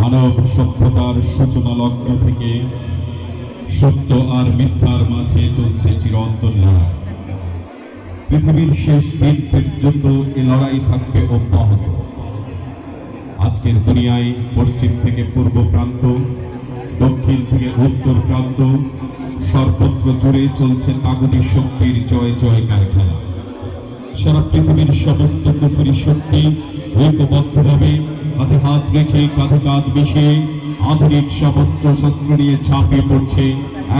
মানব সভ্যতার সূচনা লগ্ন থেকে সত্য আর মিথ্যার মাঝে চলছে চিরন্তন লড়াই। পৃথিবীর শেষ দিন পর্যন্ত এ লড়াই থাকবে অব্যাহত। আজকের দুনিয়ায় পশ্চিম থেকে পূর্ব প্রান্ত, দক্ষিণ থেকে উত্তর প্রান্ত, সর্বত্র জুড়ে চলছে তাগুনি শক্তির জয় জয়কার খেলা। সারা পৃথিবীর সমস্ত কুফরি শক্তি ঐক্যবদ্ধভাবে হাতে হাত রেখে কাঁধে কাঁধ মিশিয়ে আধুনিক সমস্ত শস্ত্র নিয়ে ঝাঁপিয়ে পড়ছে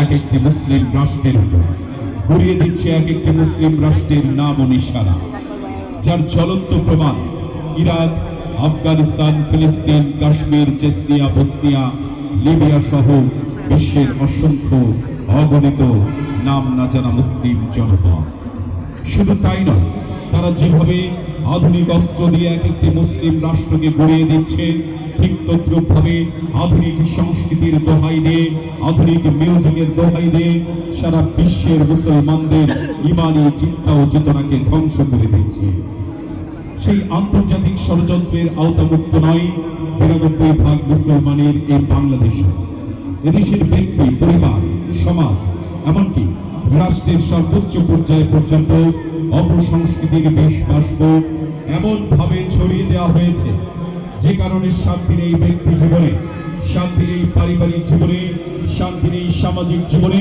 এক একটি মুসলিম রাষ্ট্রের উপর, গড়িয়ে দিচ্ছে এক একটি মুসলিম রাষ্ট্রের নাম ও নিশানা, যার জ্বলন্ত প্রমাণ ইরাক, আফগানিস্তান, ফিলিস্তিন, কাশ্মীর, চেচনিয়া, বসনিয়া, লিবিয়া সহ বিশ্বের অসংখ্য অগণিত নাম না জানা মুসলিম জনপদ। শুধু তাই নয়, তারা যেভাবে আধুনিক অস্ত্র দিয়ে এক একটি মুসলিম রাষ্ট্রকে গড়িয়ে দিচ্ছে, ঠিক তদ্রূপভাবে আধুনিক সংস্কৃতির দোহাই দিয়ে, আধুনিক মিউজিকের দোহাই দিয়ে সারা বিশ্বের মুসলমানদের ইমানি চিন্তা ও চেতনাকে ধ্বংস করে দিচ্ছে। সেই আন্তর্জাতিক ষড়যন্ত্রের আওতামুক্ত নয় ৯২% মুসলমানের এই বাংলাদেশ। এদেশের ব্যক্তি, পরিবার, সমাজ, এমনকি রাষ্ট্রের সর্বোচ্চ পর্যায় পর্যন্ত অপসংস্কৃতির বিষ বাষ্প এমন ভাবে ছড়িয়ে দেওয়া হয়েছে, যে কারণে শান্তি নেই ব্যক্তি জীবনে, শান্তি নেই পারিবারিক জীবনে, শান্তি নেই সামাজিক জীবনে,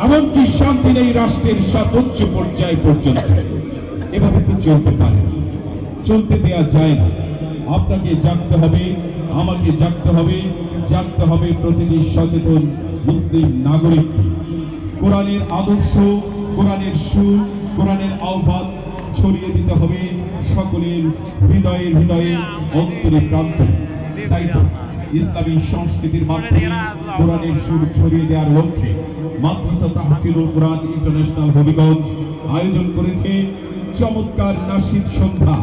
এমনকি শান্তি নেই রাষ্ট্রের সর্বোচ্চ পর্যায় পর্যন্ত। এভাবে তো চলতে পারে না, চলতে দেয়া যায় না। আপনাকে জাগতে হবে, আমাকে জাগতে হবে, জাগতে হবে প্রতিটি সচেতন মুসলিম নাগরিককে। কোরআনের আদর্শ, কোরআনের সুর, কোরআনের আহ্বান ছড়িয়ে দিতে হবে সকলের হৃদয়ে হৃদয়ে, অন্তরে প্রান্তরে। তাই তো ইসলামী সংস্কৃতির মাধ্যমে কোরআনের সুর ছড়িয়ে দেওয়ার লক্ষ্যে মাদ্রাসা তাহসিলুল কোরআন ইন্টারন্যাশনাল হবিগঞ্জ আয়োজন করেছে চমৎকার নাশিদ সন্ধ্যা।